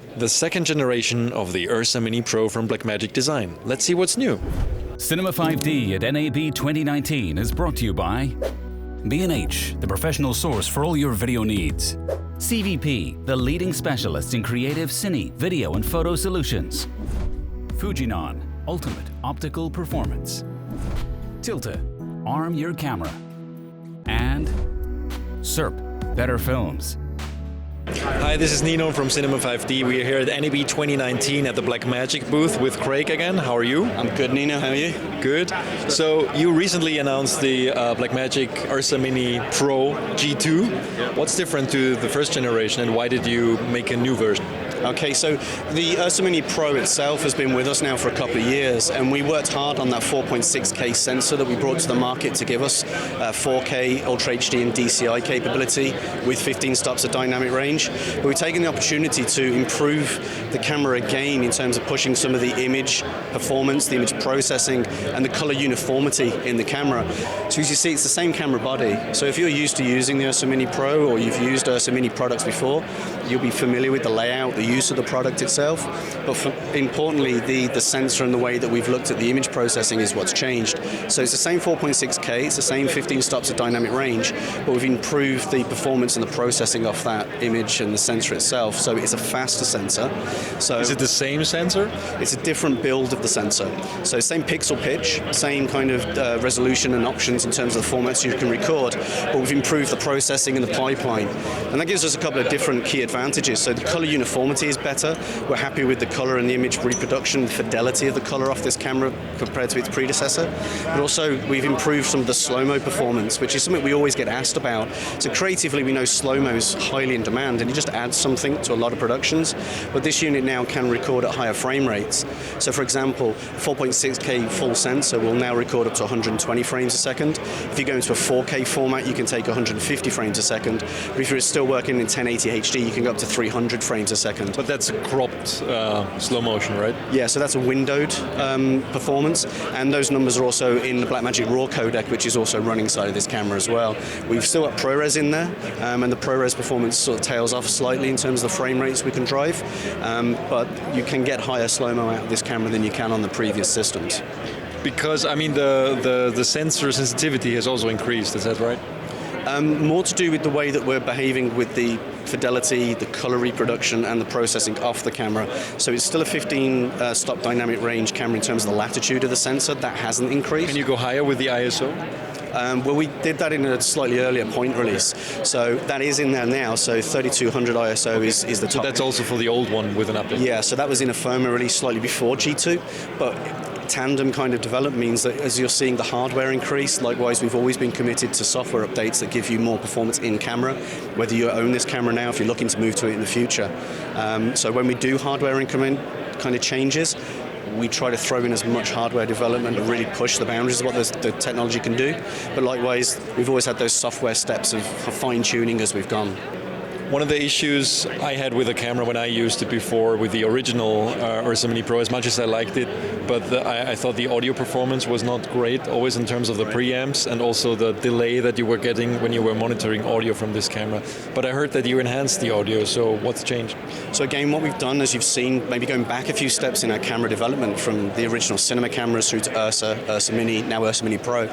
The second generation of the URSA Mini Pro from Blackmagic Design. Let's see what's new. Cinema 5D at NAB 2019 is brought to you by B&H, the professional source for all your video needs. CVP, the leading specialist in creative cine, video and photo solutions. Fujinon, ultimate optical performance. Tilta, arm your camera. And SERP, better films. Hi, this is Nino from Cinema 5D. We are here at NAB 2019 at the Blackmagic booth with Craig again. How are you? I'm good, Nino. How are you? Good. So you recently announced the Blackmagic URSA Mini Pro G2. What's different to the first generation, and why did you make a new version? Okay, so the URSA Mini Pro itself has been with us now for a couple of years, and we worked hard on that 4.6K sensor that we brought to the market to give us 4K, Ultra HD and DCI capability with 15 stops of dynamic range. But we've taken the opportunity to improve the camera again in terms of pushing some of the image performance, the image processing, and the color uniformity in the camera. So as you see, it's the same camera body. So if you're used to using the URSA Mini Pro, or you've used URSA Mini products before, you'll be familiar with the layout, the use of the product itself, but importantly, the sensor and the way that we've looked at the image processing is what's changed. So it's the same 4.6K, it's the same 15 stops of dynamic range, but we've improved the performance and the processing of that image and the sensor itself, so it's a faster sensor. So is it the same sensor? It's a different build of the sensor. So same pixel pitch, same kind of resolution and options in terms of the formats you can record, but we've improved the processing and the pipeline. And that gives us a couple of different key advantages. So the color uniformity is better. We're happy with the color and the image reproduction, the fidelity of the color off this camera compared to its predecessor. But also we've improved some of the slow-mo performance, which is something we always get asked about. So creatively we know slow-mo is highly in demand, and it just adds something to a lot of productions. But this unit now can record at higher frame rates. So for example, 4.6K full sensor will now record up to 120 frames a second. If you go into a 4K format, you can take 150 frames a second. But if you're still working in 1080 HD, you can go up to 300 frames a second. But that's a cropped slow motion, right? Yeah, so that's a windowed performance, and those numbers are also in the Blackmagic RAW codec, which is also running side of this camera as well. We've still got ProRes in there, and the ProRes performance sort of tails off slightly in terms of the frame rates we can drive, but you can get higher slow-mo out of this camera than you can on the previous systems. Because, I mean, the sensor sensitivity has also increased, is that right? More to do with the way that we're behaving with the fidelity, the color reproduction, and the processing off the camera. So it's still a 15 stop dynamic range camera in terms of the latitude of the sensor. That hasn't increased. Can you go higher with the ISO? Well, we did that in a slightly earlier point release. So that is in there now. So 3200 ISO is the top. So that's also for the old one with an update? Yeah, so that was in a firmware release slightly before G2. But tandem kind of development means that as you're seeing the hardware increase, likewise we've always been committed to software updates that give you more performance in camera, whether you own this camera now, if you're looking to move to it in the future. So when we do hardware increment kind of changes, we try to throw in as much hardware development and really push the boundaries of what the technology can do. But likewise, we've always had those software steps of fine-tuning as we've gone. One of the issues I had with the camera when I used it before with the original URSA Mini Pro, as much as I liked it, but I thought the audio performance was not great, always in terms of the preamps and also the delay that you were getting when you were monitoring audio from this camera. But I heard that you enhanced the audio, so what's changed? So again, what we've done, as you've seen, maybe going back a few steps in our camera development from the original cinema cameras through to URSA Mini, now URSA Mini Pro,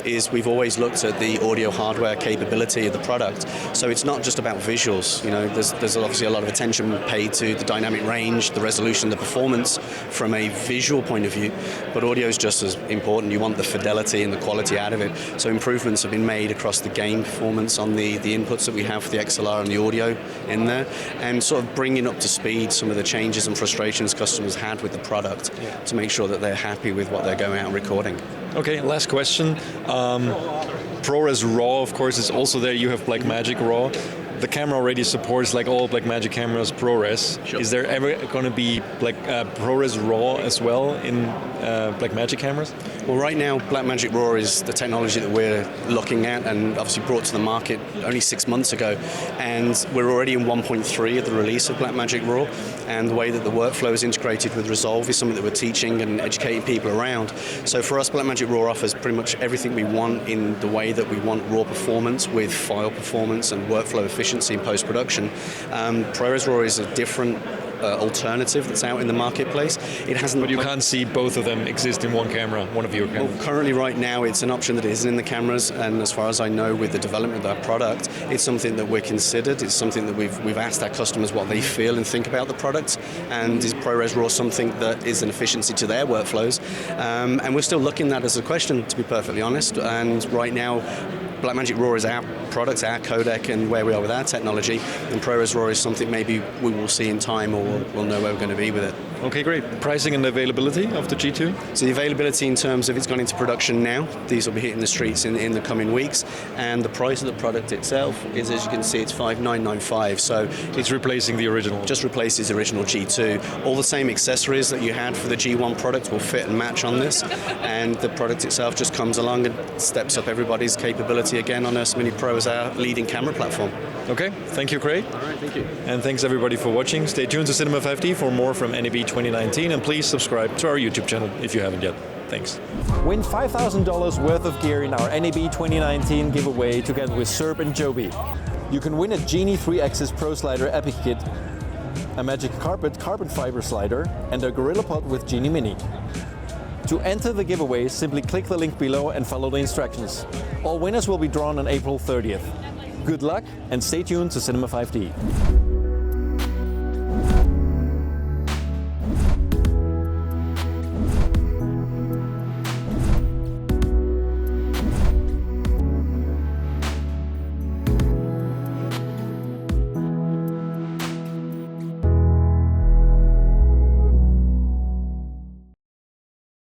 is we've always looked at the audio hardware capability of the product. So it's not just about visuals. You know, there's obviously a lot of attention paid to the dynamic range, the resolution, the performance from a visual point of view, but audio is just as important. You want the fidelity and the quality out of it. So improvements have been made across the gain performance on the inputs that we have for the XLR and the audio in there, and sort of bringing up to speed some of the changes and frustrations customers had with the product to make sure that they're happy with what they're going out and recording. Okay, last question. ProRes RAW, of course, is also there. You have Blackmagic RAW. The camera already supports, like all Blackmagic cameras, ProRes. Sure. Is there ever going to be ProRes RAW as well in Blackmagic cameras? Well, right now, Blackmagic RAW is the technology that we're looking at and obviously brought to the market only 6 months ago. And we're already in 1.3 of the release of Blackmagic RAW. And the way that the workflow is integrated with Resolve is something that we're teaching and educating people around. So for us, Blackmagic RAW offers pretty much everything we want in the way that we want raw performance with file performance and workflow efficiency in post-production. ProRes RAW is a different alternative that's out in the marketplace. It hasn't. But you can't see both of them exist in one camera, one of your cameras. Well, currently, right now, it's an option that isn't in the cameras, and as far as I know, with the development of our product, it's something that we're considered. It's something that we've asked our customers what they feel and think about the product, and is ProRes RAW something that is an efficiency to their workflows? And we're still looking at that as a question, to be perfectly honest. And right now, Blackmagic RAW is our product, our codec, and where we are with our technology. And ProRes RAW is something maybe we will see in time, or we'll know where we're going to be with it. Okay, great. Pricing and availability of the G2? So the availability in terms of it's gone into production now. These will be hitting the streets in the coming weeks. And the price of the product itself is, as you can see, it's $5,995. So it's replacing the original? Just replaces the original G2. All the same accessories that you had for the G1 product will fit and match on this. And the product itself just comes along and steps up everybody's capability again on URSA Mini Pro as our leading camera platform. Okay, thank you, Craig. All right, thank you. And thanks everybody for watching. Stay tuned to Cinema 5D for more from NAB 2019, and please subscribe to our YouTube channel if you haven't yet. Thanks. Win $5,000 worth of gear in our NAB 2019 giveaway together with Serb and Joby. You can win a Genie 3-axis Pro Slider Epic Kit, a Magic Carpet carbon fiber slider, and a GorillaPod with Genie Mini. To enter the giveaway, simply click the link below and follow the instructions. All winners will be drawn on April 30th. Good luck and stay tuned to Cinema 5D.